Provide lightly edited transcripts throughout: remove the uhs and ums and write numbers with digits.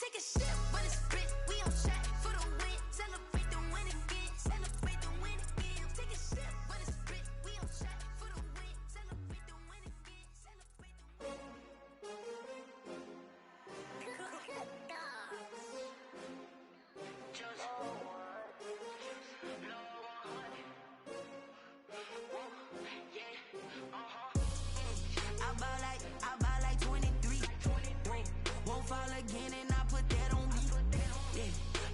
Take a sip, but it's spit. We on track for the win. Celebrate the win again. Celebrate the win again. Take a sip, but it's spit. We on track for the win. Celebrate the win again. Celebrate the win. I buy like 23. Won't fall again and I put that on me. Yeah,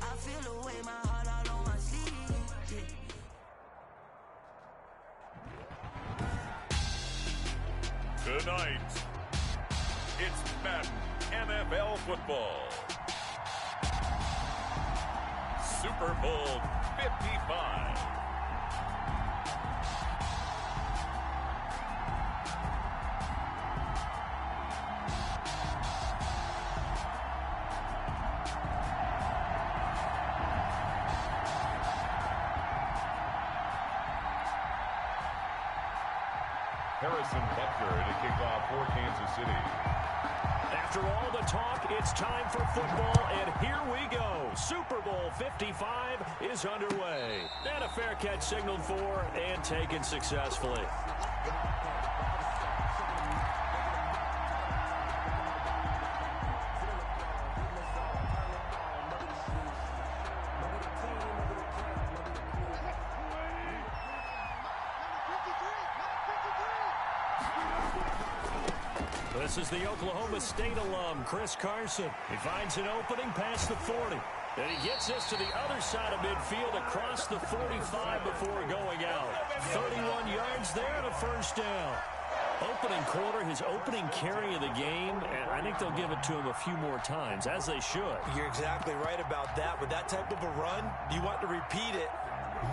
I feel the way, my heart all on my sleeve. Yeah. Tonight, it's Madden NFL football. Super Bowl 55. Harrison Butker to kick off for Kansas City. After all the talk, it's time for football, and here we go. Super Bowl 55 is underway. And a fair catch signaled for and taken successfully. This is the Oklahoma State alum, Chris Carson. He finds an opening past the 40. And he gets this to the other side of midfield across the 45 before going out. 31 yards there and a first down. Opening quarter, his opening carry of the game, and I think they'll give it to him a few more times, as they should. You're exactly right about that. With that type of a run, you want to repeat it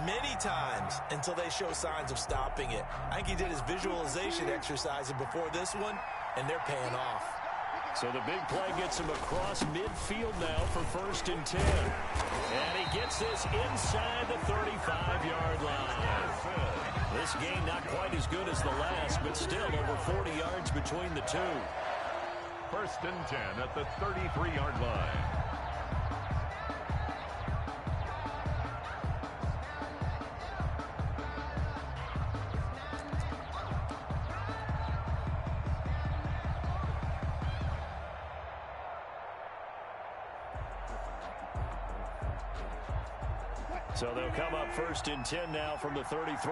many times until they show signs of stopping it. I think he did his visualization exercise before this one, and they're paying off. So the big play gets him across midfield now for 1st and 10. And he gets this inside the 35-yard line. This game not quite as good as the last, but still over 40 yards between the two. 1st and 10 at the 33-yard line. So they'll come up 1st and 10 now from the 33.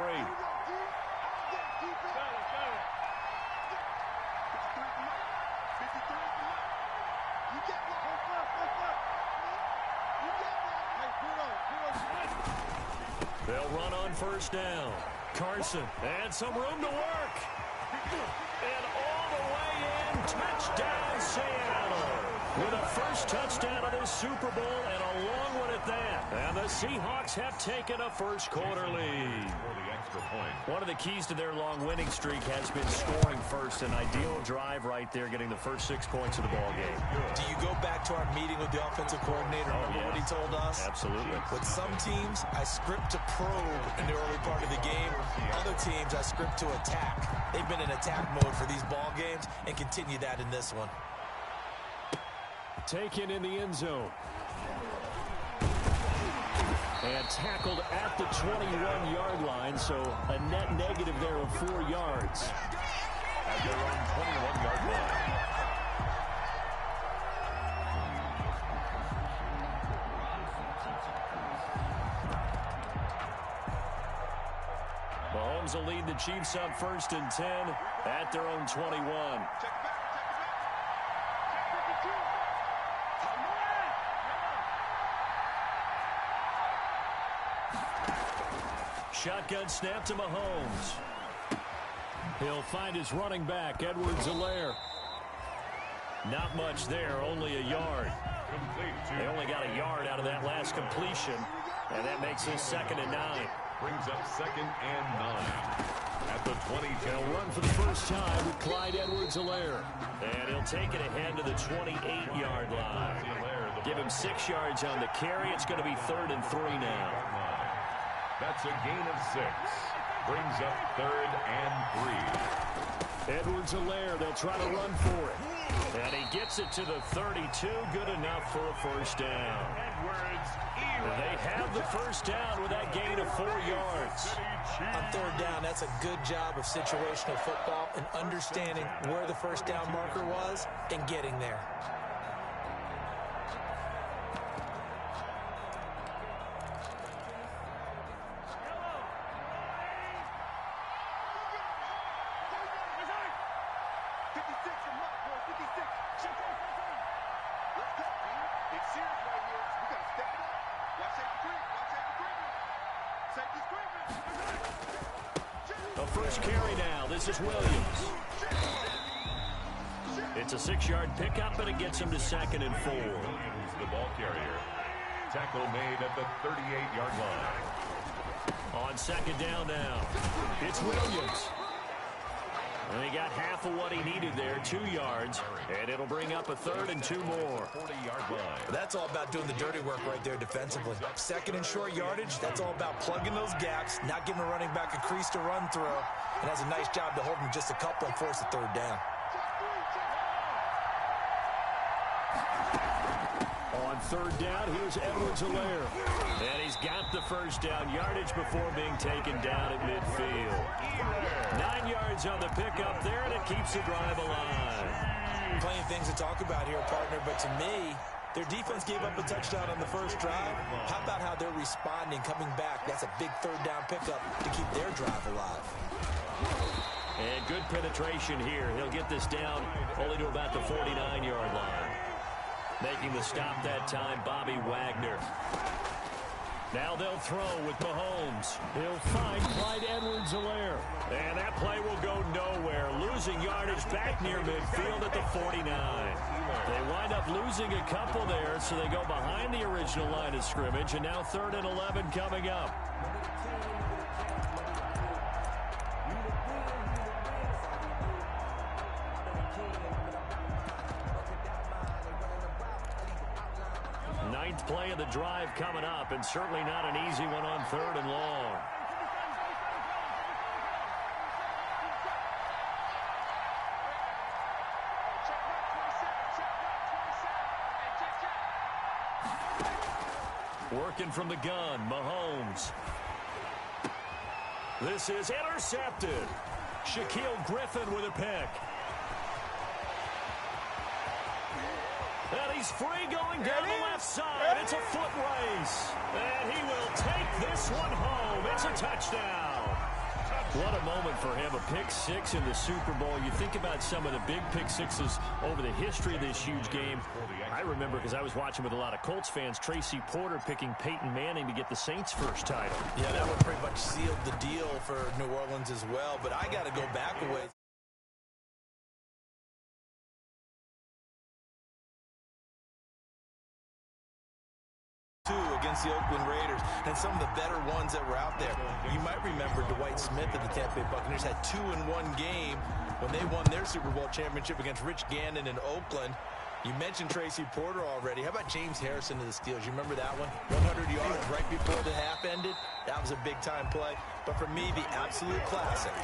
They'll run on 1st down. Carson, and some room to work. And all the way in, touchdown Seattle. With a first touchdown of this Super Bowl and a long one at that. And the Seahawks have taken a first quarter lead. For the extra point. One of the keys to their long winning streak has been scoring first. An ideal drive right there, getting the first 6 points of the ball game. Do you go back to our meeting with the offensive coordinator? Remember what he told us? Absolutely. With some teams, I script to probe in the early part of the game. Other teams, I script to attack. They've been in attack mode for these ball games and continue that in this one. Taken in the end zone. And tackled at the 21-yard line, so a net negative there of 4 yards. At their own 21-yard line. Mahomes will lead the Chiefs up 1st and 10 at their own 21. Shotgun snap to Mahomes. He'll find his running back, Edwards-Helaire. Not much there, only a yard. They only got a yard out of that last completion, and that makes this 2nd and 9. Brings up 2nd and 9. At the 20. He'll run for the first time with Clyde Edwards-Helaire. And he'll take it ahead to the 28-yard line. Give him 6 yards on the carry. It's going to be 3rd and 3 now. That's a gain of 6. Brings up 3rd and 3. Edwards-Helaire, they'll try to run for it. And he gets it to the 32. Good enough for a first down. They have the first down with that gain of 4 yards. On third down, that's a good job of situational football and understanding where the first down marker was and getting there. A first carry now. This is Williams. It's a 6-yard pickup, and it gets him to 2nd and 4. Williams, the ball carrier. Tackle made at the 38-yard line. On 2nd down now, it's Williams. And he got half of what he needed there, 2 yards, and it'll bring up a 3rd and 2 more. 40-yard line. That's all about doing the dirty work right there defensively. 2nd and short yardage, that's all about plugging those gaps, not giving a running back a crease to run through, and has a nice job to hold him just a couple and force a 3rd down. On 3rd down, here's Edwards-Helaire. And he's got the first down yardage before being taken down at midfield. 9 yards on the pickup there, and it keeps the drive alive. Plenty of things to talk about here, partner, but to me, their defense gave up a touchdown on the first drive. How about how they're responding, coming back? That's a big 3rd down pickup to keep their drive alive. And good penetration here. He'll get this down only to about the 49-yard line. Making the stop that time, Bobby Wagner. Now they'll throw with Mahomes. He'll find Clyde Edwards-Helaire. And that play will go nowhere. Losing yardage back near midfield at the 49. They wind up losing a couple there, so they go behind the original line of scrimmage. And now 3rd and 11 coming up. Ninth play of the drive coming up, and certainly not an easy one on 3rd and long. Working from the gun, Mahomes. This is intercepted. Shaquille Griffin with a pick. And he's free going down the left side. It's a foot race. And he will take this one home. It's a touchdown. What a moment for him. A pick 6 in the Super Bowl. You think about some of the big pick 6s over the history of this huge game. I remember, because I was watching with a lot of Colts fans, Tracy Porter picking Peyton Manning to get the Saints' first title. Yeah, that one pretty much sealed the deal for New Orleans as well. But I got to go back a ways. Against the Oakland Raiders and some of the better ones that were out there. You might remember Dwight Smith of the Tampa Bay Buccaneers had 2 in one game when they won their Super Bowl championship against Rich Gannon in Oakland. You mentioned Tracy Porter already. How about James Harrison of the Steelers? You remember that one? 100 yards right before the half ended. That was a big-time play. But for me, the absolute classic,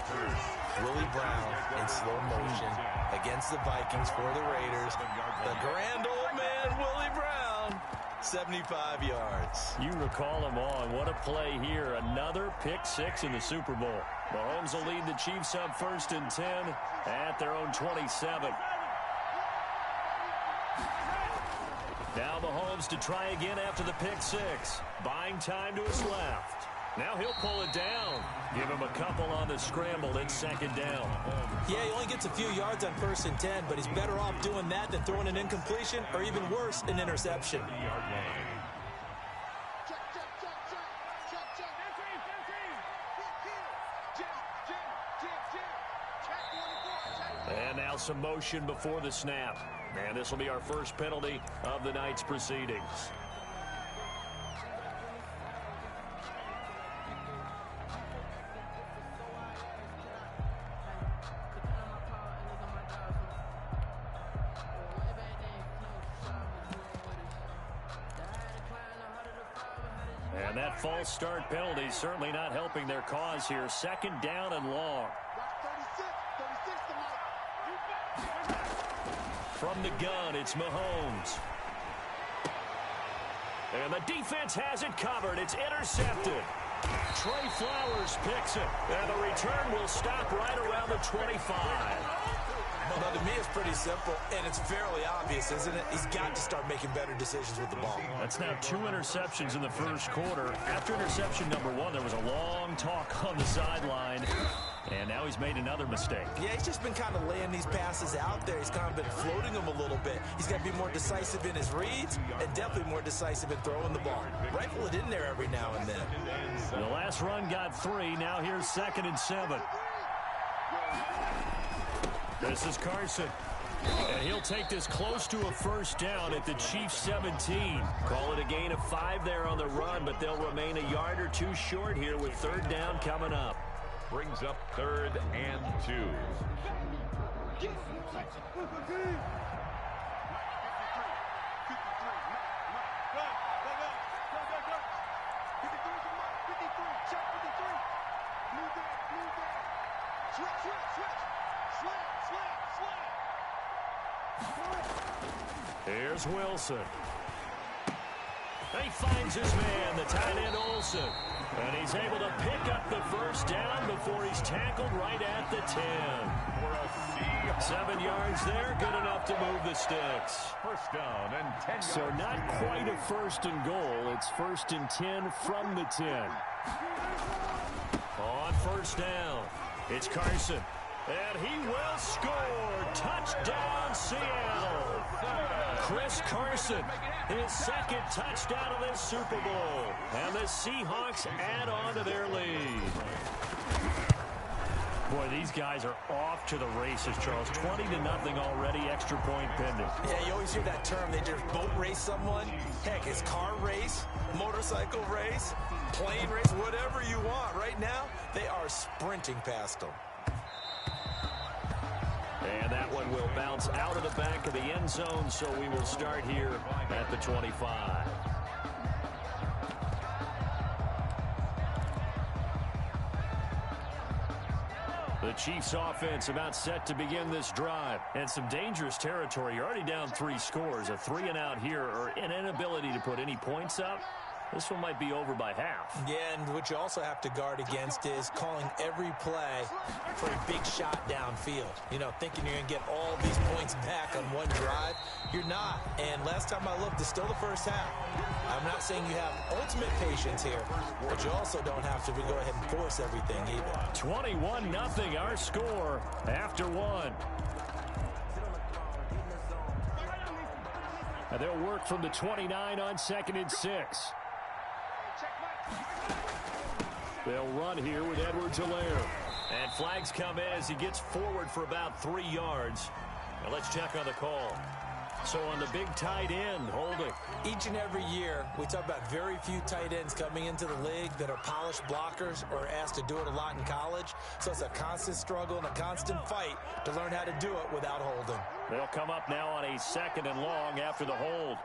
Willie Brown in slow motion against the Vikings for the Raiders. The grand old man, Willie Brown. 75 yards. You recall them all, and what a play here. Another pick 6 in the Super Bowl. Mahomes will lead the Chiefs up 1st and 10 at their own 27. Now Mahomes to try again after the pick 6. Buying time to his left. Now he'll pull it down. Give him a couple on the scramble. It's 2nd down. Yeah, he only gets a few yards on 1st and 10, but he's better off doing that than throwing an incompletion or even worse, an interception. And now some motion before the snap. And this will be our first penalty of the night's proceedings. And that false start penalty certainly not helping their cause here. 2nd down and long. From the gun, it's Mahomes. And the defense has it covered. It's intercepted. Trey Flowers picks it. And the return will stop right around the 25. Well, to me, it's pretty simple, and it's fairly obvious, isn't it? He's got to start making better decisions with the ball. That's now 2 interceptions in the first quarter. After interception number 1, there was a long talk on the sideline, and now he's made another mistake. Yeah, he's just been kind of laying these passes out there. He's kind of been floating them a little bit. He's got to be more decisive in his reads and definitely more decisive in throwing the ball. Rifle it in there every now and then. The last run got 3. Now here's 2nd and 7. This is Carson. And he'll take this close to a first down at the Chiefs' 17. Call it a gain of 5 there on the run, but they'll remain a yard or 2 short here with 3rd down coming up. Brings up 3rd and 2. Here's Wilson. And he finds his man, the tight end Olsen. And he's able to pick up the first down before he's tackled right at the 10. 7 yards there, good enough to move the sticks. First down and 10 So yards. not quite a 1st and goal. It's 1st and 10 from the 10. On 1st down, it's Carson. And he will score. Touchdown, Seattle. Chris Carson, his 2nd touchdown of this Super Bowl. And the Seahawks add on to their lead. Boy, these guys are off to the races, Charles. 20-0 already, extra point pending. Yeah, you always hear that term. They just boat race someone. Heck, it's car race, motorcycle race, plane race, whatever you want. Right now, they are sprinting past them. And that one will bounce out of the back of the end zone, so we will start here at the 25. The Chiefs offense about set to begin this drive. And some dangerous territory. You're already down 3 scores. A 3-and-out here or an inability to put any points up. This one might be over by half. Yeah, and what you also have to guard against is calling every play for a big shot downfield. You know, thinking you're going to get all these points back on one drive. You're not. And last time I looked, it's still the first half. I'm not saying you have ultimate patience here, but you also don't have to go ahead and force everything either. 21-0 our score after 1. And they'll work from the 29 on 2nd and 6. They'll run here with Edwards-Helaire. And flags come in as he gets forward for about 3 yards. Now let's check on the call. So on the big tight end, holding. Each and every year, we talk about very few tight ends coming into the league that are polished blockers or asked to do it a lot in college. So it's a constant struggle and a constant fight to learn how to do it without holding. They'll come up now on a 2nd and long after the hold.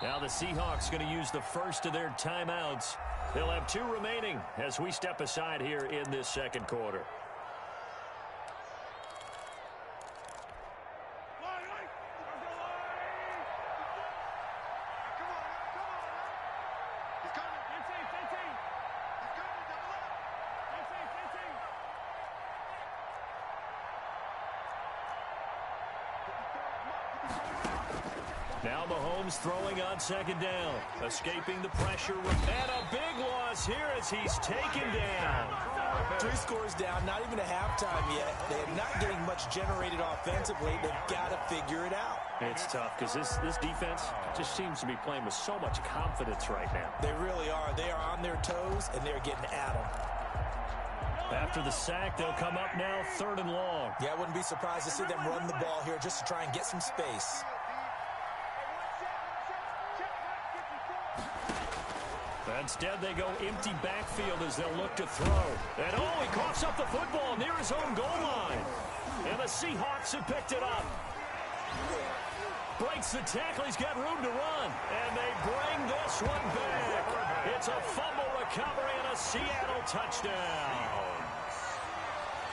Now the Seahawks going to use the first of their timeouts. They'll have 2 remaining as we step aside here in this 2nd quarter. Now Mahomes throwing on 2nd down. Escaping the pressure. And a big loss here as he's taken down. 3 scores down, not even a halftime yet. They are not getting much generated offensively. They've got to figure it out. It's tough because this defense just seems to be playing with so much confidence right now. They really are. They are on their toes, and they're getting at them. After the sack, they'll come up now 3rd and long. Yeah, I wouldn't be surprised to see them run the ball here just to try and get some space. Instead, they go empty backfield as they'll look to throw. And, oh, he coughs up the football near his own goal line. And the Seahawks have picked it up. Breaks the tackle. He's got room to run. And they bring this one back. It's a fumble recovery and a Seattle touchdown.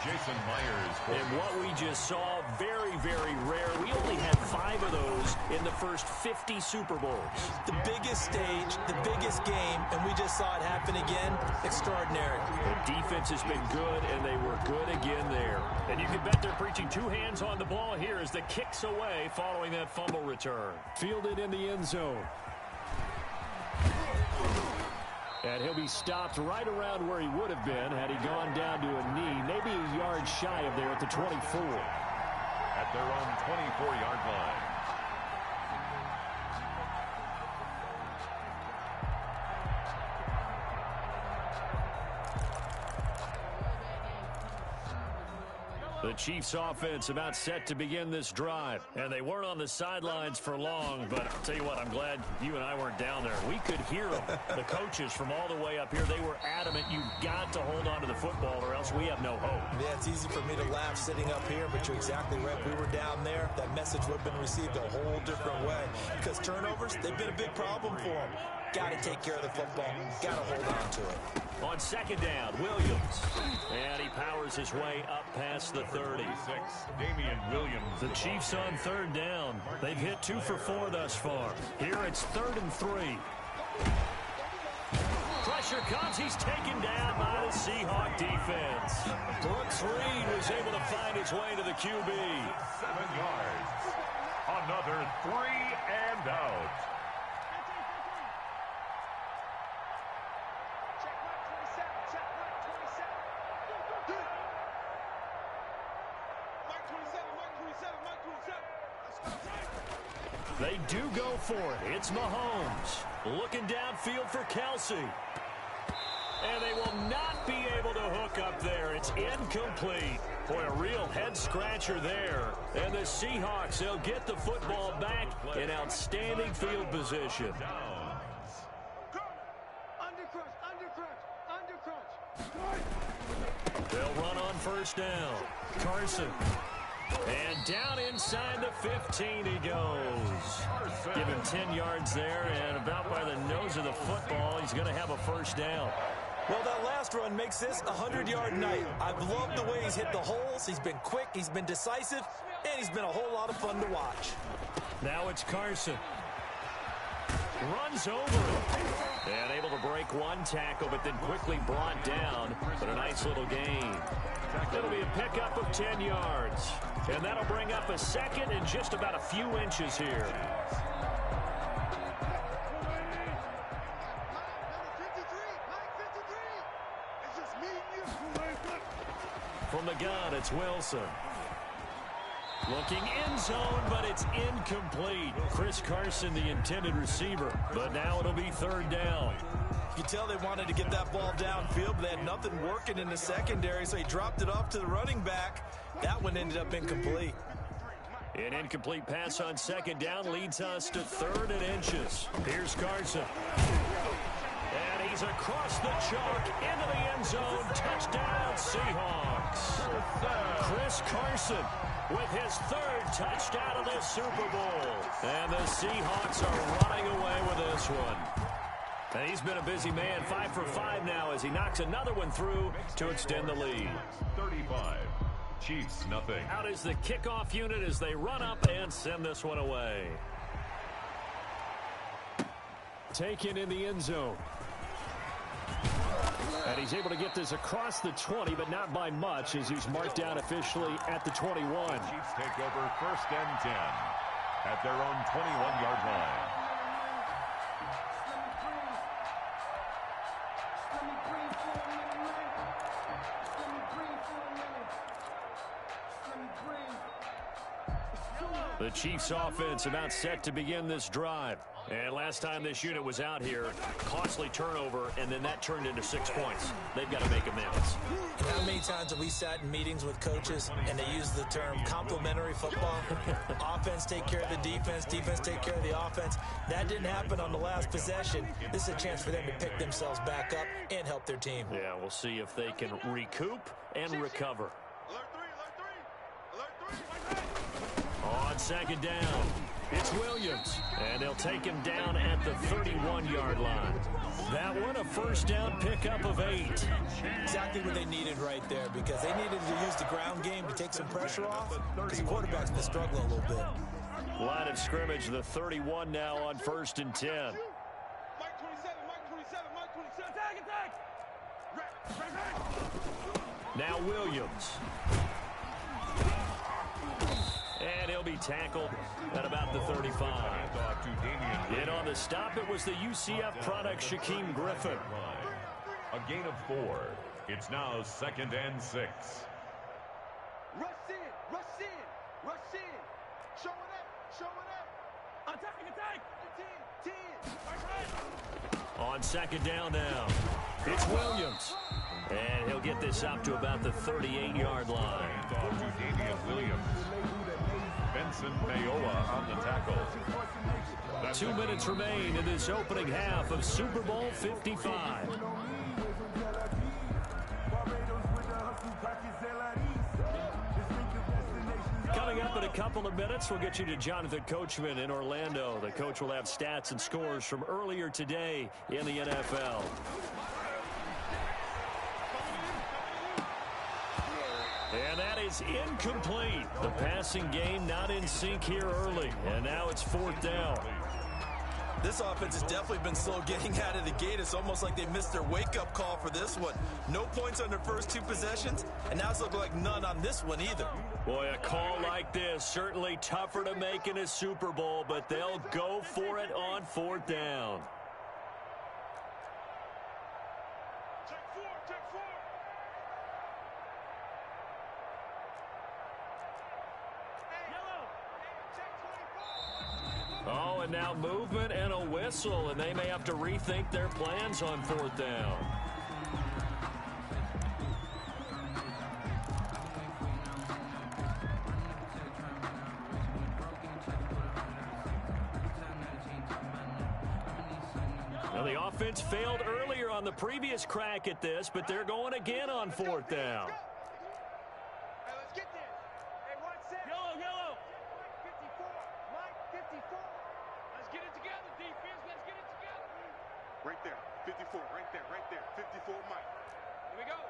Jason Myers. And what we just saw, very, very rare. We only had 5 of those in the first 50 Super Bowls. The biggest stage, the biggest game, and we just saw it happen again. Extraordinary. The defense has been good, and they were good again there. And you can bet they're preaching 2 hands on the ball here as the kick's away following that fumble return. Fielded in the end zone. And he'll be stopped right around where he would have been had he gone down to a knee, maybe a yard shy of there at the 24. At their own 24-yard line. The Chiefs offense about set to begin this drive. And they weren't on the sidelines for long, but I'll tell you what, I'm glad you and I weren't down there. We could hear them. The coaches from all the way up here, they were adamant, you've got to hold on to the football or else we have no hope. Yeah, it's easy for me to laugh sitting up here, but you're exactly right. If we were down there, that message would have been received a whole different way. Because turnovers, they've been a big problem for them. Got to take care of the football. Got to hold on to it. On second down, Williams. And he powers his way up past the 30. Damian Williams. The Chiefs on third down. They've hit 2 for 4 thus far. Here it's 3rd and 3. Pressure comes. He's taken down by the Seahawk defense. Brooks Reed was able to find his way to the QB. 7 yards. Another 3 and out. They do go for it. It's Mahomes. Looking downfield for Kelsey. And they will not be able to hook up there. It's incomplete. Boy, a real head-scratcher there. And the Seahawks, they'll get the football back in outstanding field position. They'll run on first down. Carson. And down inside the 15 he goes. Give him 10 yards there, and about by the nose of the football, he's going to have a first down. Well, that last run makes this a 100-yard night. I've loved the way he's hit the holes. He's been quick, he's been decisive, and he's been a whole lot of fun to watch. Now it's Carson. Runs over it. And able to break one tackle, but then quickly brought down. But a nice little gain. It'll be a pickup of 10 yards. And that'll bring up a second and just about a few inches here. From the gun, it's Wilson. Looking end zone, but it's incomplete. Chris Carson, the intended receiver. But now it'll be third down. You tell they wanted to get that ball downfield, but they had nothing working in the secondary, so he dropped it off to the running back. That one ended up incomplete. An incomplete pass on second down leads us to 3rd and inches. Here's Carson. And he's across the chalk into the end zone. Touchdown, Seahawks. Chris Carson with his 3rd touchdown of the Super Bowl. And the Seahawks are running away with this one. And he's been a busy man, 5 for 5 now as he knocks another one through to extend the lead. 35. Chiefs, nothing. Out is the kickoff unit as they run up and send this one away. Taken in the end zone. And he's able to get this across the 20, but not by much as he's marked down officially at the 21. Chiefs take over 1st and 10 at their own 21-yard line. The Chiefs offense about set to begin this drive. And last time this unit was out here, costly turnover, and then that turned into 6 points. They've got to make amends. How many times have we sat in meetings with coaches and they use the term complementary football? Offense take care of the defense, defense take care of the offense. That didn't happen on the last possession. This is a chance for them to pick themselves back up and help their team. Yeah, we'll see if they can recoup and recover. On second down, It's Williams, and they'll take him down at the 31-yard line. That one, a first down pickup of 8. Exactly what they needed right there, because they needed to use the ground game to take some pressure off, because the quarterback's been struggling a little bit. Line of scrimmage, the 31 now on 1st and 10. Mike 27, Mike 27, Mike 27. Attack! Now Williams. And he'll be tackled at about the 35. And on the stop, it was the UCF product, Shaquem Griffin. A gain of 4. It's now 2nd and 6. Rush in, rush in, rush in. Show it up, show it up. Attack. 10. On 2nd down now, it's Williams. And he'll get this up to about the 38-yard line. Handoff to Damian Williams. Benson Mayowa on the tackle. 2 minutes remain in this opening half of Super Bowl 55. Coming up in a couple of minutes, we'll get you to Jonathan Coachman in Orlando. The coach will have stats and scores from earlier today in the NFL. And that is incomplete. The passing game not in sync here early. And now it's 4th down. This offense has definitely been slow getting out of the gate. It's almost like they missed their wake-up call for this one. No points on their first 2 possessions, and now it's looking like none on this one either. Boy, a call like this, certainly tougher to make in a Super Bowl, but they'll go for it on 4th down. Oh, and now movement and a whistle, and they may have to rethink their plans on 4th down. Now, the offense failed earlier on the previous crack at this, but they're going again on 4th down. Hey, let's get this. Hey, 1 second. Yellow. Mike 54. Mike 54. Let's get it together, defense. Let's get it together. Right there. 54. Right there. 54, Mike. Here we go.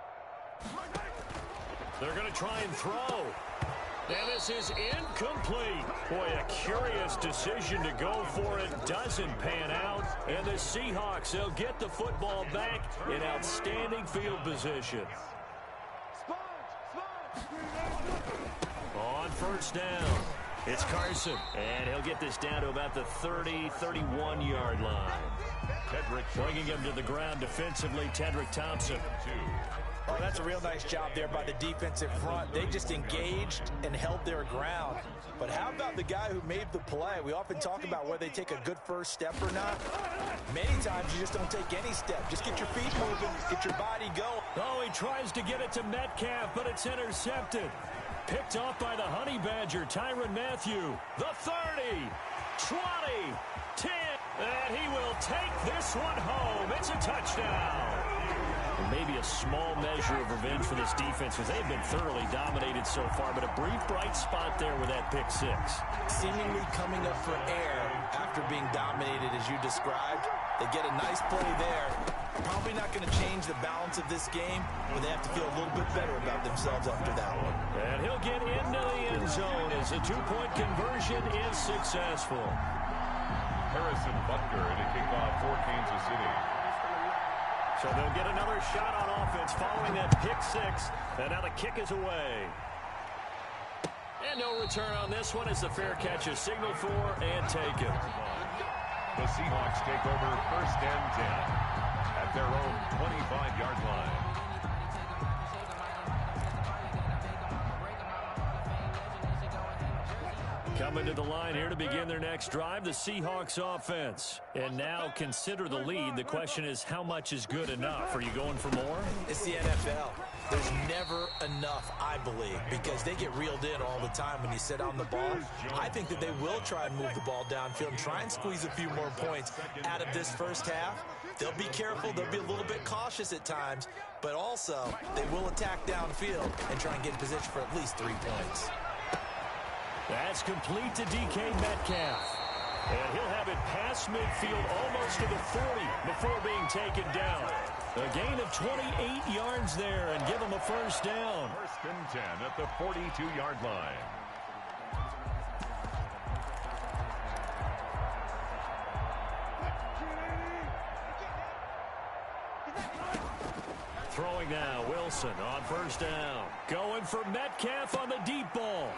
They're going to try and throw. And this is incomplete. Boy, a curious decision to go for it. Doesn't pan out. And the Seahawks, they'll get the football back in outstanding field position. On 1st down, it's Carson. And he'll get this down to about the 30, 31-yard line. Tedrick bringing him to the ground defensively, Tedrick Thompson. Oh, that's a real nice job there by the defensive front. They just engaged and held their ground. But how about the guy who made the play? We often talk about whether they take a good first step or not. Many times you just don't take any step. Just get your feet moving, get your body going. Oh, he tries to get it to Metcalf, but it's intercepted. Picked off by the Honey Badger, Tyrann Mathieu. The 30, 20, 10, and he will take this one home. It's a touchdown. Maybe a small measure of revenge for this defense because they've been thoroughly dominated so far, but a brief bright spot there with that pick 6. Seemingly coming up for air after being dominated as you described. They get a nice play there. Probably not going to change the balance of this game, but they have to feel a little bit better about themselves after that one. And he'll get into the end zone as a 2-point conversion is successful. Harrison Butker to kick off for Kansas City. So they'll get another shot on offense following that pick 6. And now the kick is away. And no return on this one as the fair catch is signaled for and taken. The Seahawks take over 1st and 10 at their own 25-yard line. Coming to the line here to begin their next drive, the Seahawks offense. And now consider the lead. The question is, how much is good enough? Are you going for more? It's the NFL. There's never enough, I believe, because they get reeled in all the time when you sit on the ball. I think that they will try and move the ball downfield and try and squeeze a few more points out of this first half. They'll be careful. They'll be a little bit cautious at times, but also they will attack downfield and try and get in position for at least 3 points. That's complete to DK Metcalf. And he'll have it past midfield almost to the 40 before being taken down. A gain of 28 yards there and give him a first down. First and 10 at the 42-yard line. Throwing now, Wilson on first down. Going for Metcalf on the deep ball.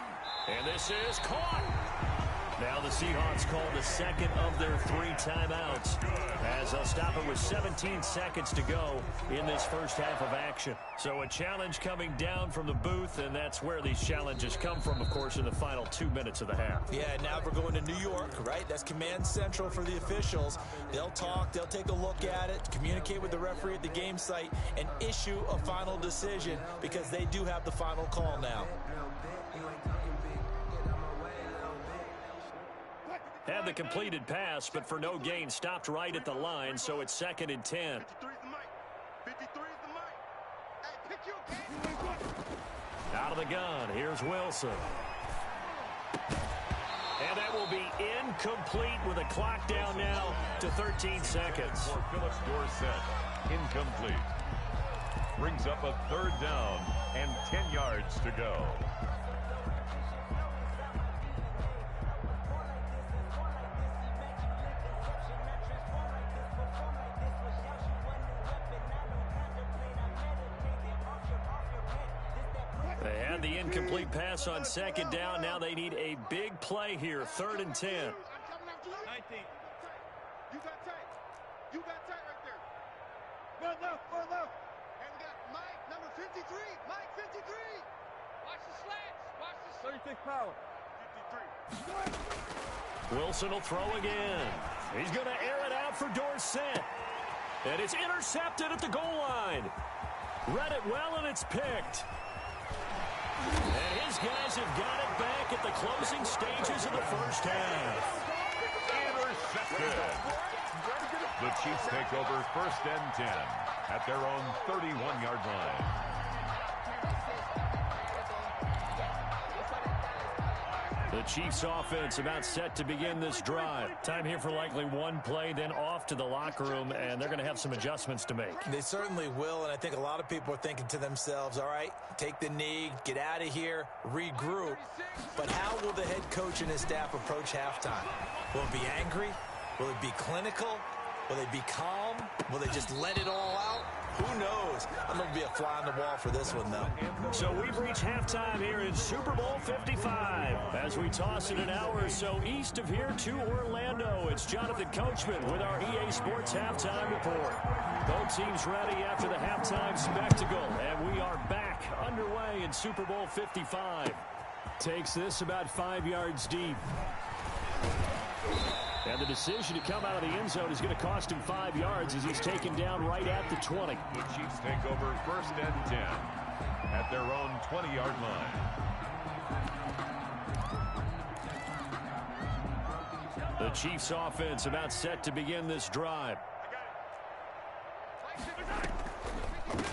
And this is caught. Now the Seahawks call the second of their 3 timeouts as they'll stop it with 17 seconds to go in this first half of action. So a challenge coming down from the booth, and that's where these challenges come from, of course, in the final 2 minutes of the half. Yeah, now we're going to New York, right? That's command central for the officials. They'll talk, they'll take a look at it, communicate with the referee at the game site, and issue a final decision because they do have the final call now. Had the completed pass, but for no gain, stopped right at the line, so it's 2nd and 10. 53's the mic. 53's the mic. Hey, pick your game. Out of the gun, here's Wilson. And that will be incomplete with a clock down now to 13 seconds. For Phillips Dorsett, incomplete. Brings up a 3rd down and 10 yards to go. They had the incomplete pass on 2nd down. Now they need a big play here, 3rd and 10. 19. You got tight. You got tight right there. Far left, far left. And we got Mike, number 53. Mike, 53. Watch the slants. Watch the 36 power. 53. Wilson will throw again. He's going to air it out for Dorsett. And it's intercepted at the goal line. Read it well, and it's picked. And his guys have got it back at the closing stages of the first half. Intercepted. The Chiefs take over 1st and 10 at their own 31-yard line. The Chiefs offense about set to begin this drive. Time here for likely one play, then off to the locker room, and they're going to have some adjustments to make. They certainly will, and I think a lot of people are thinking to themselves, all right, take the knee, get out of here, regroup. But how will the head coach and his staff approach halftime? Will it be angry? Will it be clinical? Will they be calm? Will they just let it all out? Who knows? I'm going to be a fly on the wall for this one, though. So we've reached halftime here in Super Bowl 55. As we toss it an hour or so east of here to Orlando, it's Jonathan Coachman with our EA Sports Halftime Report. Both teams ready after the halftime spectacle, and we are back underway in Super Bowl 55. Takes this about 5 yards deep. And the decision to come out of the end zone is going to cost him 5 yards as he's taken down right at the 20. The Chiefs take over 1st and 10 at their own 20-yard line. The Chiefs offense about set to begin this drive.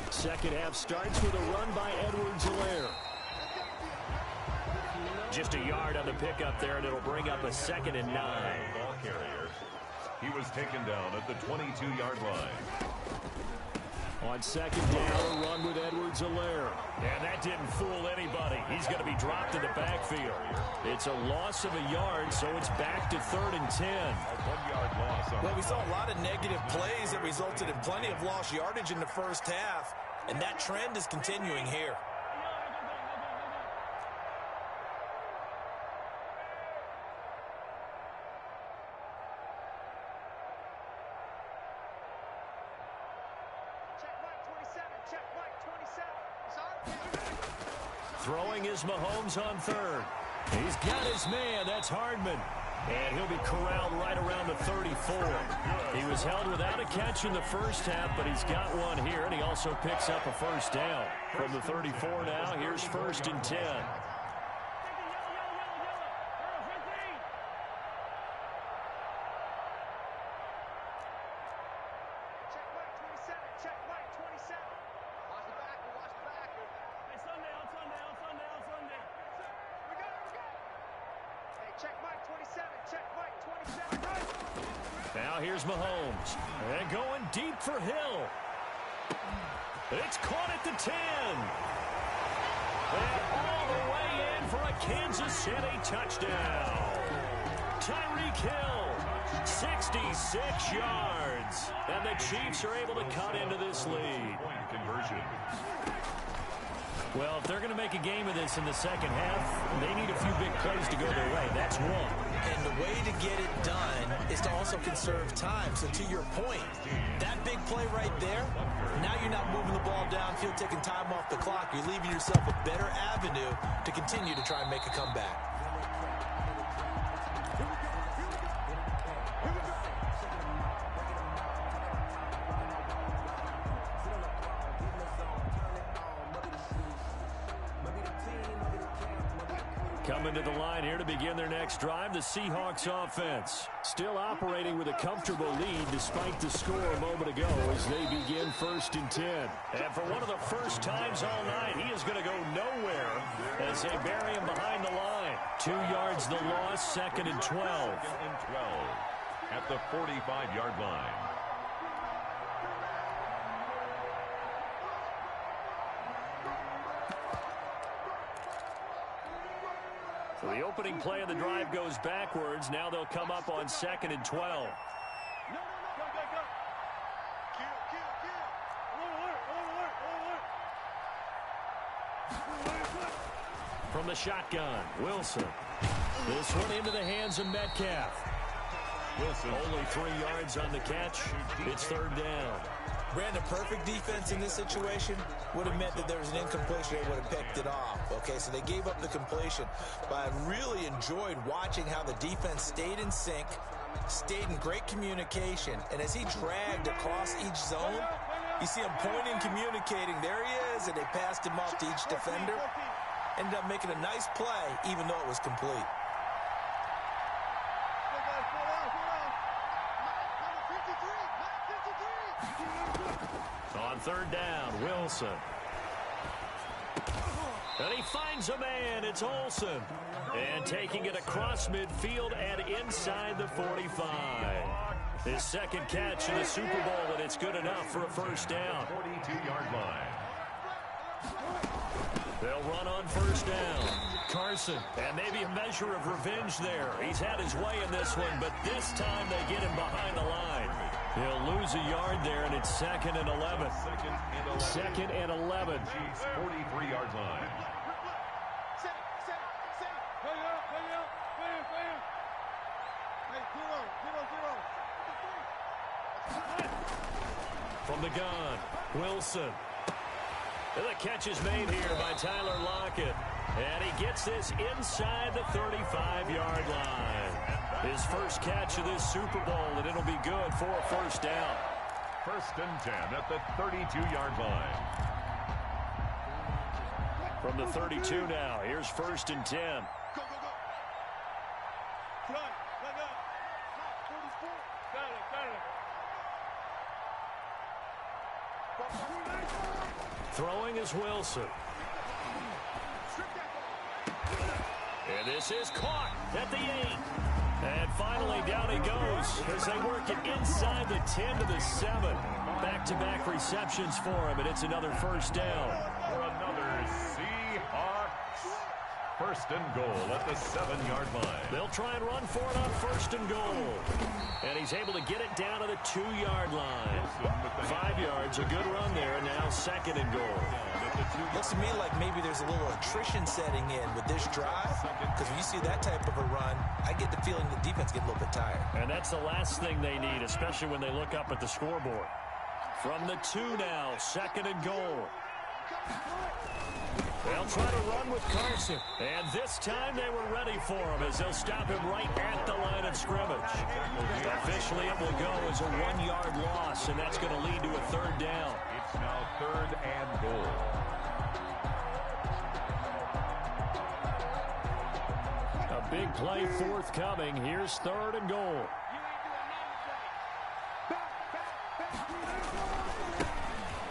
Second half starts with a run by Edwards-Helaire. Just a yard on the pickup there, and it'll bring up a 2nd and 9. Ball carrier. He was taken down at the 22-yard line. On 2nd down, a run with Edwards-Helaire. And that didn't fool anybody. He's going to be dropped in the backfield. It's a loss of a yard, so it's back to 3rd and 10. A 1-yard loss. Well, we saw a lot of negative plays that resulted in plenty of lost yardage in the first half, and that trend is continuing here. Throwing is Mahomes on 3rd. He's got his man. That's Hardman. And he'll be corralled right around the 34. He was held without a catch in the first half, but he's got one here, and he also picks up a first down. From the 34 now, here's 1st and 10. Now here's Mahomes. And going deep for Hill. It's caught at the 10. And all the way in for a Kansas City touchdown. Tyreek Hill, 66 yards. And the Chiefs are able to cut into this lead. Point conversion. Well, if they're going to make a game of this in the second half, they need a few big plays to go their way. That's one. And the way to get it done is to also conserve time. So to your point, that big play right there, now you're not moving the ball downfield, taking time off the clock. You're leaving yourself a better avenue to continue to try and make a comeback. Coming to the line here to begin their next drive, the Seahawks offense. Still operating with a comfortable lead despite the score a moment ago as they begin 1st and 10. And for one of the first times all night, he is going to go nowhere as they bury him behind the line. 2 yards the loss, 2nd and 12. 2nd and 12 at the 45-yard line. So the opening play of the drive goes backwards. Now they'll come up on 2nd and 12. From the shotgun, Wilson. This one into the hands of Metcalf. Wilson only 3 yards on the catch. It's 3rd down. Brandon, perfect defense in this situation would have meant that there was an incompletion. They would have picked it off. Okay, so they gave up the completion. But I really enjoyed watching how the defense stayed in sync, stayed in great communication. And as he dragged across each zone, you see him pointing, communicating. There he is, and they passed him off to each defender. Ended up making a nice play, even though it was complete. On 3rd down, Wilson. And he finds a man. It's Olsen. And taking it across midfield and inside the 45. His 2nd catch in the Super Bowl, and it's good enough for a 1st down. 42-yard line. They'll run on 1st down. Carson, and maybe a measure of revenge there. He's had his way in this one, but this time they get him behind the line. He'll lose a yard there, and it's 2nd and 11. 2nd and 11. Chiefs 43-yard line. From the gun, Wilson. And the catch is made here by Tyler Lockett. And he gets this inside the 35-yard line. His 1st catch of this Super Bowl, and it'll be good for a 1st down. 1st and 10 at the 32-yard line. From the 32 now, here's 1st and 10. Go, go, go. Front, leg up. 44. Got it. Throwing is Wilson. And this is caught at the 8. And finally down he goes as they work it inside the 10 to the 7. Back-to-back receptions for him, and it's another 1st down. For another Seahawks 1st and goal at the 7-yard line. They'll try and run for it on 1st and goal. And he's able to get it down to the 2-yard line. 5 yards, a good run there, and now 2nd and goal. Looks to me like maybe there's a little attrition setting in with this drive, because when you see that type of a run, I get the feeling the defense getting a little bit tired. And that's the last thing they need, especially when they look up at the scoreboard. From the 2 now, 2nd and goal. They'll try to run with Carson. And this time they were ready for him as they'll stop him right at the line of scrimmage. Officially it will go as a 1-yard loss, and that's going to lead to a 3rd down. It's now 3rd and goal. A big play forthcoming. Here's 3rd and goal.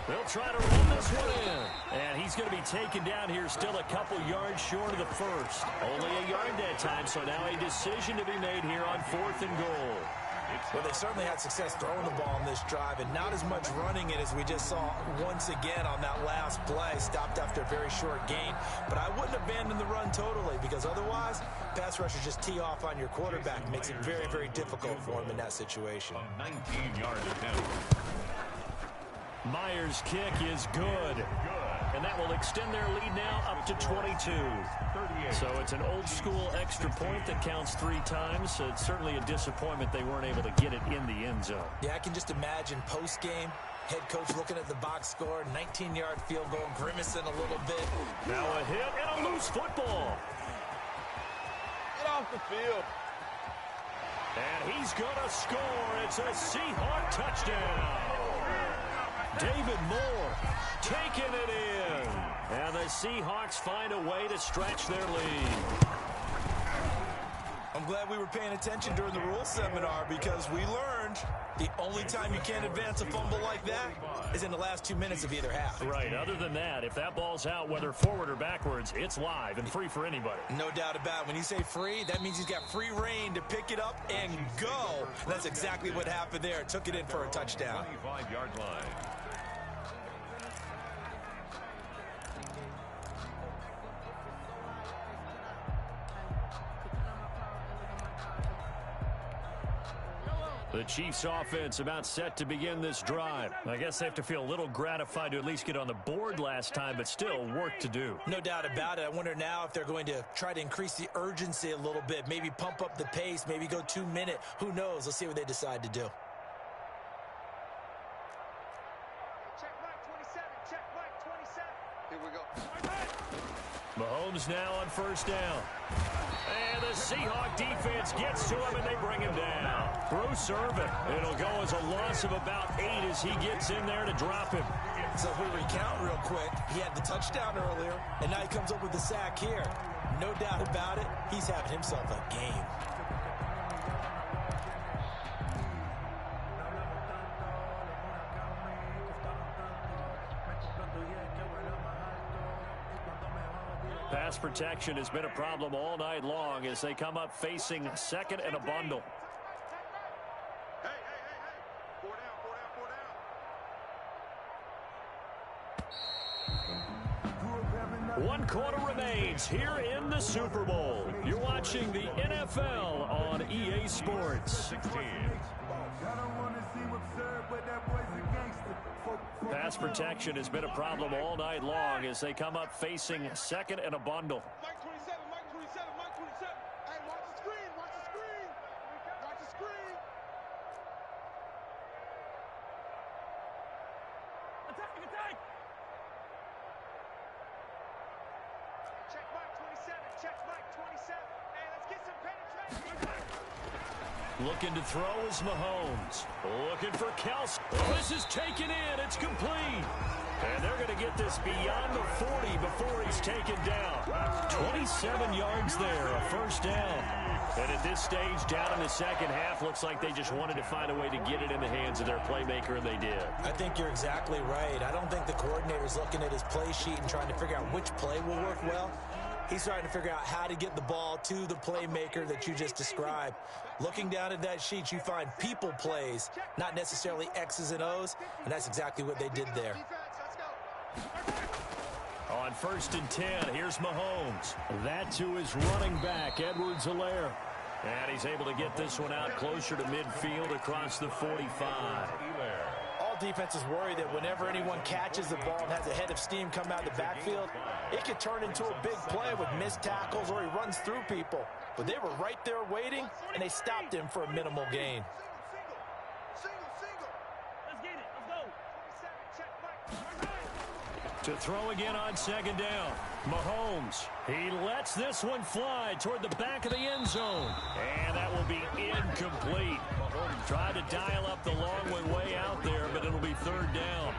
They'll try to run this one in. And he's going to be taken down here still a couple yards short of the 1st. Only a yard that time, so now a decision to be made here on 4th and goal. Well, they certainly had success throwing the ball on this drive and not as much running it as we just saw once again on that last play. Stopped after a very short gain. But I wouldn't abandon the run totally because otherwise, pass rushers just tee off on your quarterback. Makes it very, very difficult for him in that situation. A 19-yard attempt. Myers' kick is good. And that will extend their lead now up to 22. So it's an old-school extra point that counts 3 times. So it's certainly a disappointment they weren't able to get it in the end zone. Yeah, I can just imagine post-game, head coach looking at the box score, 19-yard field goal, grimacing a little bit. Now a hit and a loose football. Get off the field. And he's going to score. It's a Seahawk touchdown. David Moore taking it in. And the Seahawks find a way to stretch their lead. I'm glad we were paying attention during the rules seminar because we learned the only time you can't advance a fumble like that is in the last 2 minutes of either half. Right. Other than that, if that ball's out, whether forward or backwards, it's live and free for anybody. No doubt about it. When you say free, that means he's got free reign to pick it up and go. That's exactly what happened there. Took it in for a touchdown. 25-yard line. The Chiefs offense about set to begin this drive. I guess they have to feel a little gratified to at least get on the board last time, but still work to do. No doubt about it. I wonder now if they're going to try to increase the urgency a little bit, maybe pump up the pace, maybe go 2 minute. Who knows? Let's see what they decide to do. Check Mike 27. Check Mike 27. Here we go. Mahomes now on first down. And the Seahawk defense gets to him, and they bring him down. Bruce Irvin. It'll go as a loss of about 8 as he gets in there to drop him. So if we recount real quick, he had the touchdown earlier, and now he comes up with the sack here. No doubt about it, he's having himself a game. Pass protection has been a problem all night long as they come up facing second and a bundle. Hey. 4 down. 1 quarter remains here in the Super Bowl. You're watching the NFL on EA Sports. 16. Pass protection has been a problem all night long as they come up facing second and a bundle. Mike 27. Hey, watch the screen. Watch the screen. Attack. Check Mike 27. Hey, let's get some penetration. Looking to throw is Mahomes. Looking for Kelsey. This is taken in. It's complete. And they're going to get this beyond the 40 before he's taken down. 27 yards there, a first down. And at this stage, down in the second half, looks like they just wanted to find a way to get it in the hands of their playmaker, and they did. I think you're exactly right. I don't think the coordinator's looking at his play sheet and trying to figure out which play will work well. He's trying to figure out how to get the ball to the playmaker that you just described. Looking down at that sheet, you find people plays, not necessarily X's and O's, and that's exactly what they did there. On first and 10, here's Mahomes. That to his running back, Edwards-Helaire. And he's able to get this one out closer to midfield across the 45. All defenses worry that whenever anyone catches the ball and has a head of steam come out of the backfield, it could turn into a big play with missed tackles or he runs through people. But they were right there waiting, and they stopped him for a minimal gain. Let's get it. Let's go. To throw again on second down. Mahomes. He lets this one fly toward the back of the end zone. And that will be incomplete. Tried to dial up the long one way out there, but it'll be third down.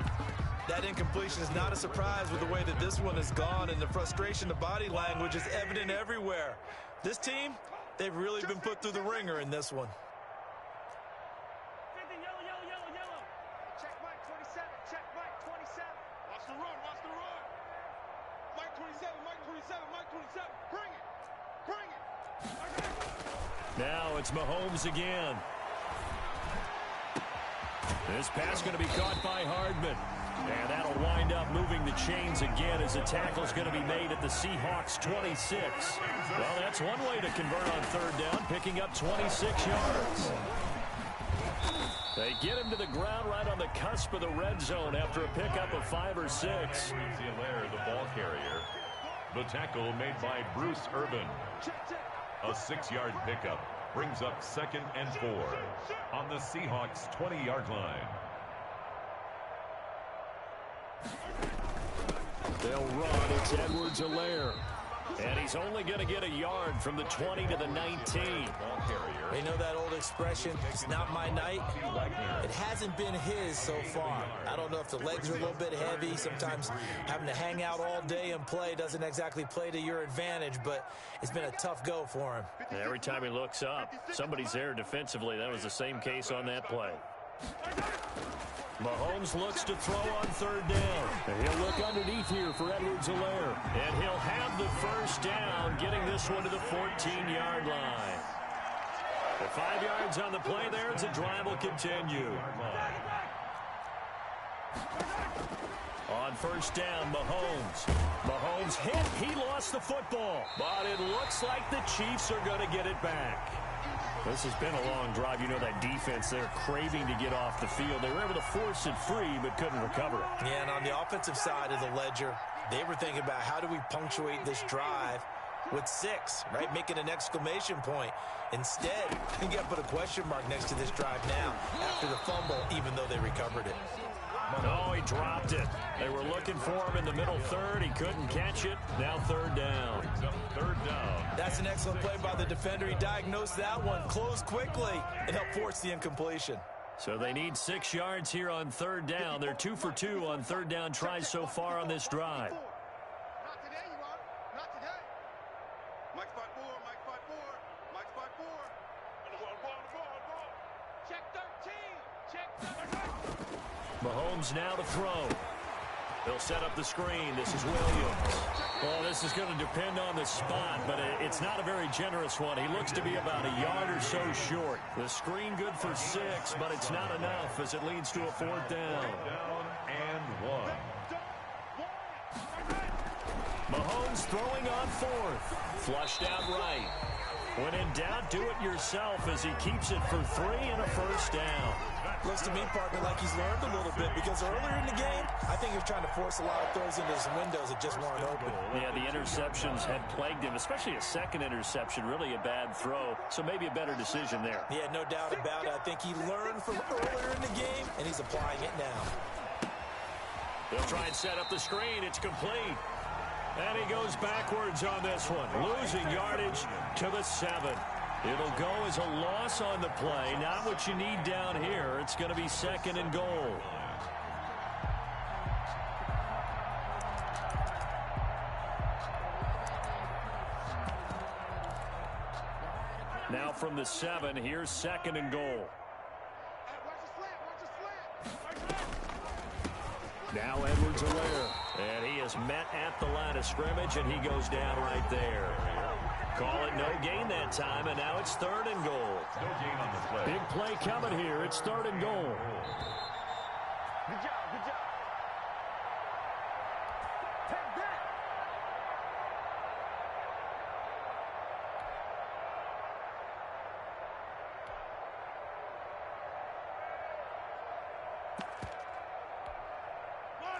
That incompletion is not a surprise with the way that this one has gone, and the frustration, the body language is evident everywhere. This team, they've really been put through the ringer in this one. Yellow. Check Mike 27. Check Mike 27. Watch the run. Mike 27. Bring it. Now it's Mahomes again. This pass going to be caught by Hardman. And that'll wind up moving the chains again as the tackle's going to be made at the Seahawks 26. Well, that's one way to convert on third down, picking up 26 yards. They get him to the ground right on the cusp of the red zone after a pickup of 5 or 6. Zillaire, the ball carrier. The tackle made by Bruce Irvin. A 6-yard pickup brings up 2nd and 4 on the Seahawks 20-yard line. They'll run. It's Edwards-Helaire. And he's only going to get a yard from the 20 to the 19. They know that old expression, it's not my night. It hasn't been his so far. I don't know if the legs are a little bit heavy. Sometimes having to hang out all day and play doesn't exactly play to your advantage, but it's been a tough go for him. And every time he looks up, somebody's there defensively. That was the same case on that play. Mahomes looks to throw on third down. And he'll look underneath here for Edwards-Helaire. And he'll have the first down, getting this one to the 14-yard line. The 5 yards on the play there as the drive will continue. On first down, Mahomes. Mahomes hit. He lost the football. But it looks like the Chiefs are going to get it back. This has been a long drive. You know that defense, they're craving to get off the field. They were able to force it free, but couldn't recover it. Yeah, and on the offensive side of the ledger, they were thinking about how do we punctuate this drive with 6, right? Making an exclamation point. Instead, you got to put a question mark next to this drive now after the fumble, even though they recovered it. No, he dropped it. They were looking for him in the middle third. He couldn't catch it. Now third down. Third down. That's an excellent play by the defender. He diagnosed that one, closed quickly, and helped force the incompletion. So they need 6 yards here on third down. They're 2 for 2 on third down tries so far on this drive. Not today, you are. Not today. Mike 5-4, Mike 5-4, Mike 5-4. On the ball. Check 13. Check 13. Mahomes now to throw. They'll set up the screen. This is Williams. Well, this is going to depend on the spot, but it's not a very generous one. He looks to be about a yard or so short. The screen good for 6, but it's not enough as it leads to a fourth down. Down and 1. Mahomes throwing on fourth. Flushed out right. When in doubt, do it yourself as he keeps it for 3 and a first down. Looks to me, partner, like he's learned a little bit because earlier in the game, I think he was trying to force a lot of throws into some windows that just weren't open. Yeah, the interceptions had plagued him, especially a second interception, really a bad throw. So maybe a better decision there. Yeah, no doubt about it. I think he learned from earlier in the game, and he's applying it now. They'll try and set up the screen. It's complete. And he goes backwards on this one, losing yardage to the 7. It'll go as a loss on the play. Not what you need down here. It's going to be 2nd and goal. Now from the 7, here's 2nd and goal. Now Edwards-Helaire. And he is met at the line of scrimmage, and he goes down right there. Call it no gain that time, and now it's 3rd and goal. No gain on the play. Big play coming here. It's 3rd and goal. Good job. Take that.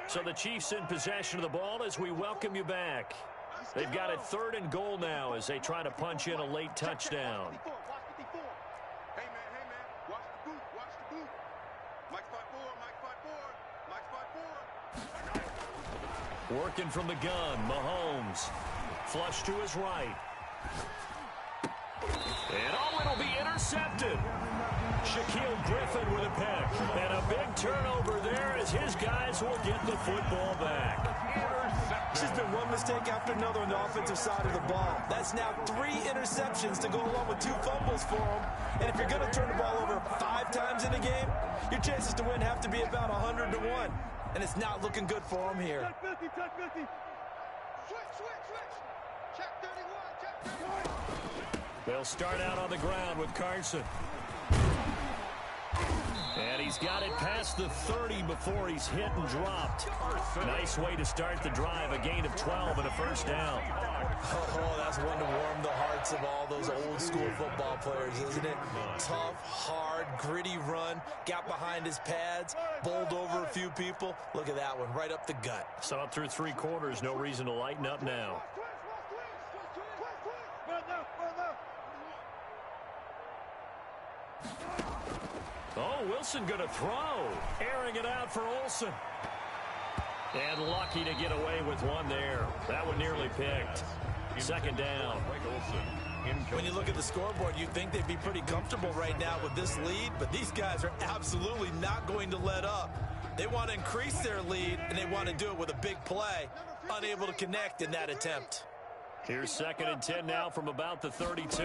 So the Chiefs in possession of the ball as we welcome you back. They've got it 3rd and goal now as they try to punch in a late touchdown. Watch 54. Hey, man. Watch the boot. Mike 5-4, Mike 5-4. Working from the gun, Mahomes. Flush to his right. And it'll be intercepted. Shaquille Griffin with a pick. And a big turnover there as his guys will get the football back. It's just been one mistake after another on the offensive side of the ball. That's now 3 interceptions to go along with 2 fumbles for him. And if you're going to turn the ball over 5 times in a game, your chances to win have to be about 100 to 1. And it's not looking good for him here. Touch 50. Switch. Check 31. Check 31. They'll start out on the ground with Carson. And he's He's got it past the 30 before he's hit and dropped. Nice way to start the drive. A gain of 12 and a first down. Oh, that's one to warm the hearts of all those old school football players, isn't it? Tough, hard, gritty run. Got behind his pads, bowled over a few people. Look at that one, right up the gut. Saw it through 3 quarters. No reason to lighten up now. Oh, Wilson going to throw. Airing it out for Olsen. And lucky to get away with one there. That one nearly picked. Second down. When you look at the scoreboard, you'd think they'd be pretty comfortable right now with this lead, but these guys are absolutely not going to let up. They want to increase their lead, and they want to do it with a big play. Unable to connect in that attempt. Here's 2nd and 10 now from about the 32.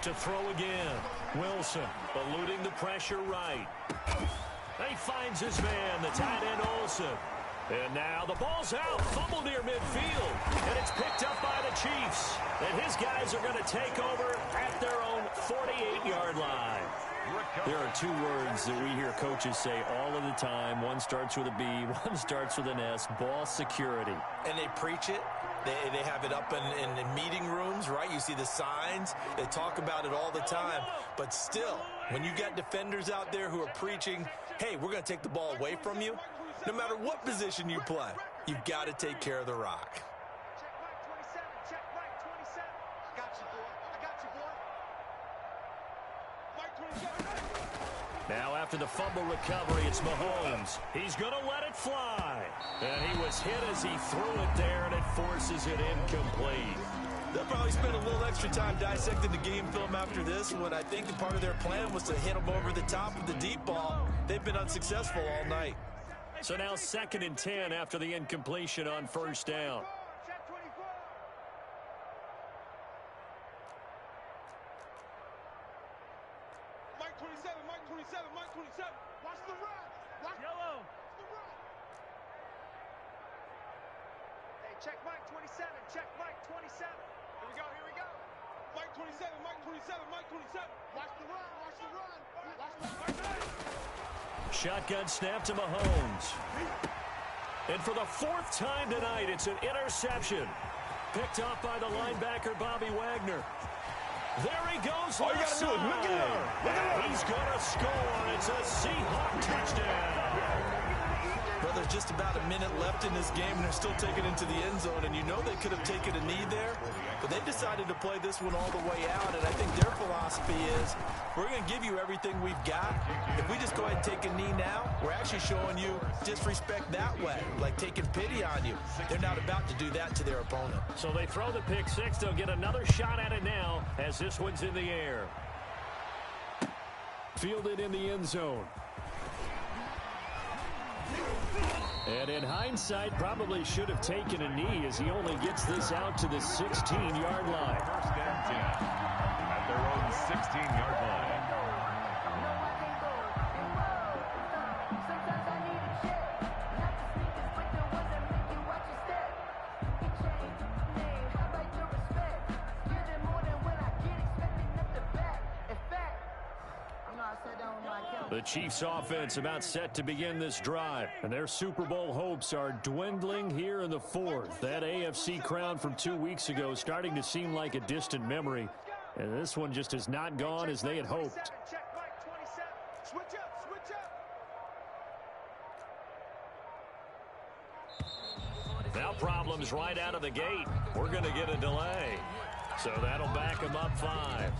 To throw again. Wilson eluding the pressure right. He finds his man, the tight end Olsen. And now the ball's out. Fumble near midfield. And it's picked up by the Chiefs. And his guys are going to take over at their own 48-yard line. There are 2 words that we hear coaches say all of the time. One starts with a B, one starts with an S. Ball security. And they preach it. They have it up in meeting rooms, right? You see the signs. They talk about it all the time. But still, when you got defenders out there who are preaching, hey, we're going to take the ball away from you, no matter what position you play, you've got to take care of the rock. Check Mike 27. Check Mike 27. I got you, boy. I got you, boy. Mike 27. Now after the fumble recovery, it's Mahomes. He's going to let it fly. And he was hit as he threw it there, and it forces it incomplete. They'll probably spend a little extra time dissecting the game film after this one. I think part of their plan was to hit him over the top of the deep ball. They've been unsuccessful all night. So now 2nd and 10 after the incompletion on first down. Check 24. Mike 27. Mike 27. Mike 27. Watch the run. Watch yellow. The run. Hey, check Mike 27. Check Mike 27. Here we go. Here we go. Mike 27. Mike 27. Mike 27. Watch the run. Watch the run. Watch the run. Shotgun snap to Mahomes. And for the 4th time tonight, it's an interception. Picked off by the linebacker, Bobby Wagner. There he goes. All you got to do is look at him. Look at him. He's going to score. It's a Seahawk touchdown. Well, there's just about a minute left in this game, and they're still taking it into the end zone. And you know they could have taken a knee there, but they decided to play this one all the way out. And I think their philosophy is, we're going to give you everything we've got. If we just go ahead and take a knee now, we're actually showing you disrespect that way, like taking pity on you. They're not about to do that to their opponent. So they throw the pick 6. They'll get another shot at it now as this one's in the air. Fielded in the end zone. And in hindsight, probably should have taken a knee as he only gets this out to the 16-yard line. 1st and 10 at their own 16-yard line. The Chiefs offense about set to begin this drive, and their Super Bowl hopes are dwindling here in the 4th. That AFC crown from 2 weeks ago starting to seem like a distant memory, and this one just has not gone as they had hoped. Check Mike 27. Switch up. Switch up. Now problems right out of the gate. We're going to get a delay, so that'll back them up 5.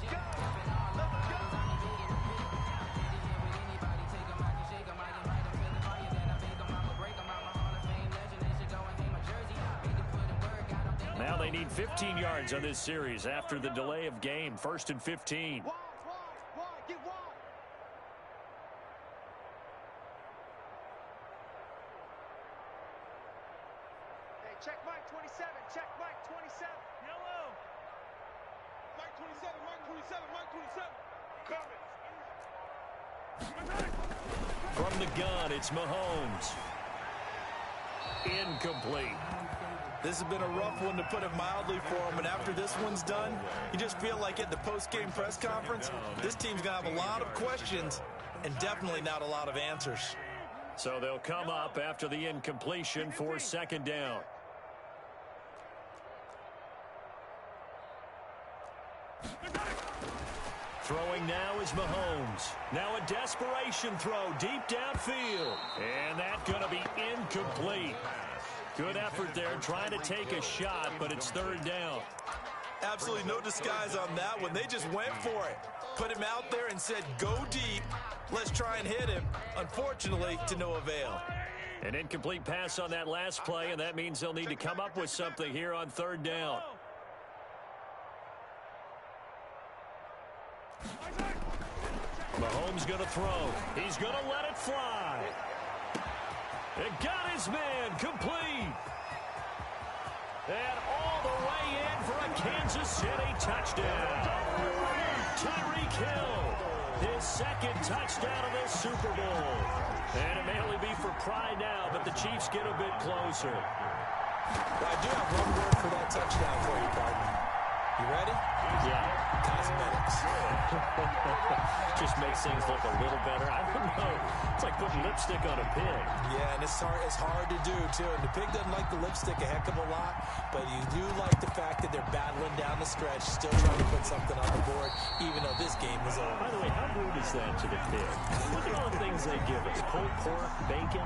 Now they need 15 yards on this series after the delay of game. 1st and 15. Wide, get wide. Hey, check Mike 27. Check Mike 27. Yellow. Mike 27. Mike 27. Mike 27. Coming. From the gun, it's Mahomes. Incomplete. This has been a rough one, to put it mildly, for him. And after this one's done, you just feel like at the post-game press conference, this team's going to have a lot of questions and definitely not a lot of answers. So they'll come up after the incompletion for second down. Throwing now is Mahomes. Now a desperation throw deep downfield. And that's going to be incomplete. Good effort there trying to take a shot, but it's third down. Absolutely no disguise on that one. They just went for it. Put him out there and said, go deep. Let's try and hit him. Unfortunately, to no avail. An incomplete pass on that last play, and that means they'll need to come up with something here on third down. Mahomes going to throw. He's going to let it fly. It got his man complete. And all the way in for a Kansas City touchdown. Tyreek Hill, his second touchdown of this Super Bowl. And it may only be for pride now, but the Chiefs get a bit closer. I do have one word for that touchdown for you, partner. You ready? Yeah. Cosmetics. Just makes things look a little better. I don't know. It's like putting lipstick on a pig. Yeah, and it's hard to do, too. And the pig doesn't like the lipstick a heck of a lot, but you do like the fact that they're battling down the stretch, still trying to put something on the board, even though this game is over. By the way, how rude is that to the pig? Look at all the things they give us. Pulled pork, bacon.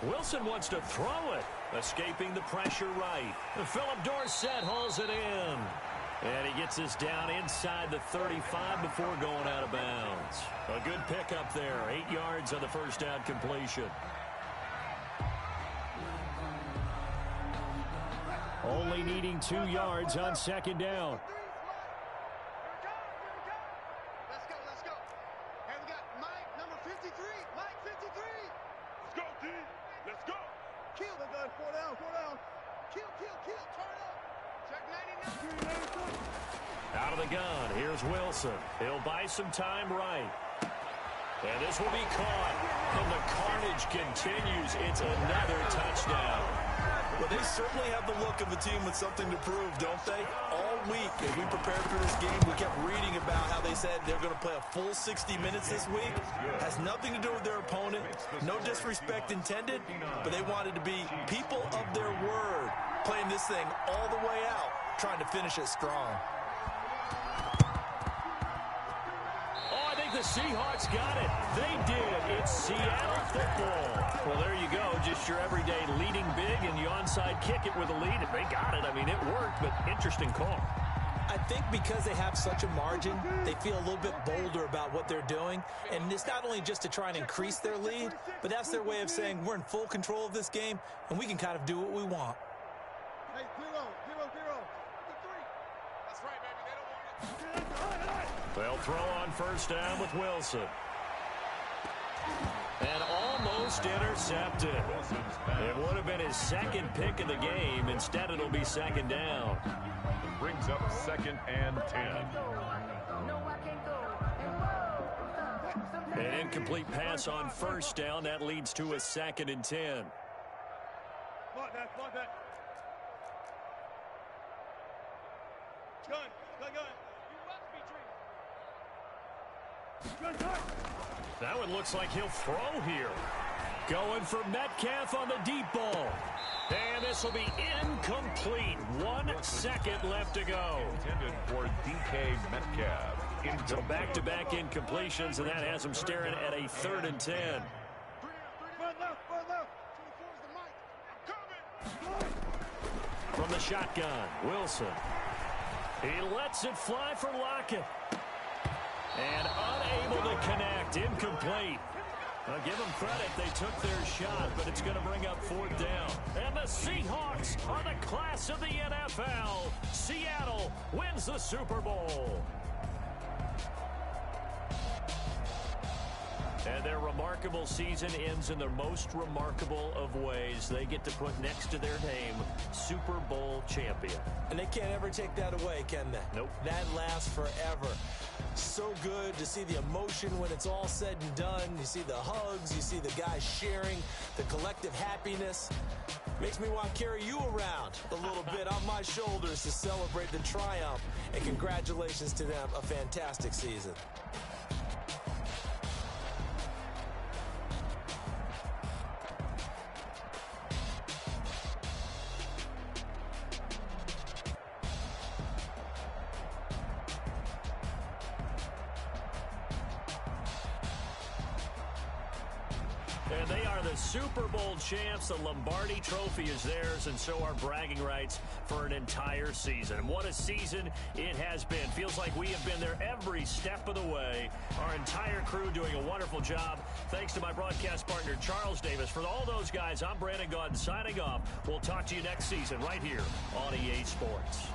Wilson wants to throw it. Escaping the pressure right. Philip Dorsett hauls it in. And he gets us down inside the 35 before going out of bounds. A good pickup there. 8 yards on the first down completion. Only needing 2 yards on second down. Let's go. Hey, we got Mike, number 53. Mike, 53. Let's go, D. Let's go. Kill the gun. 4 down. Kill. Turn up. Check 99. Out of the gun, here's Wilson. He'll buy some time right. And this will be caught. And the carnage continues. It's another touchdown. Well, they certainly have the look of a team with something to prove, don't they? All week, as we prepared for this game, we kept reading about how they said they're going to play a full 60 minutes this week. Has nothing to do with their opponent. No disrespect intended, but they wanted to be people of their word, playing this thing all the way out, trying to finish it strong. The Seahawks got it. They did. It's Seattle football. Well, there you go. Just your everyday leading big, and you onside kick it with a lead. And they got it. I mean, it worked, but interesting call. I think because they have such a margin, they feel a little bit bolder about what they're doing. And it's not only just to try and increase their lead, but that's their way of saying we're in full control of this game, and we can kind of do what we want. Hey, 0. 53. That's right, baby. They don't want it. They'll throw on first down with Wilson. And almost intercepted. It would have been his second pick of the game. Instead, it'll be second down. Brings up second and 10. An incomplete pass on first down. That leads to a second and 10. Block that. Gun. That one looks like he'll throw here. Going for Metcalf on the deep ball. And this will be incomplete. 1 second left to go. Intended for DK Metcalf. So back-to-back incompletions, and that has him staring at a 3rd and 10. Run left. 24's the mic. From the shotgun, Wilson. He lets it fly for Lockett. And unable to connect. Incomplete. I'll give them credit. They took their shot, but it's going to bring up 4th down. And the Seahawks are the class of the NFL. Seattle wins the Super Bowl. And their remarkable season ends in the most remarkable of ways. They get to put next to their name, Super Bowl champion. And they can't ever take that away, can they? Nope. That lasts forever. So good to see the emotion when it's all said and done. You see the hugs, you see the guys sharing, the collective happiness. Makes me want to carry you around a little bit on my shoulders to celebrate the triumph. And congratulations to them, a fantastic season. And they are the Super Bowl champs. The Lombardi Trophy is theirs, and so are bragging rights for an entire season. And what a season it has been. Feels like we have been there every step of the way. Our entire crew doing a wonderful job. Thanks to my broadcast partner, Charles Davis. For all those guys, I'm Brandon Gaudin signing off. We'll talk to you next season right here on EA Sports.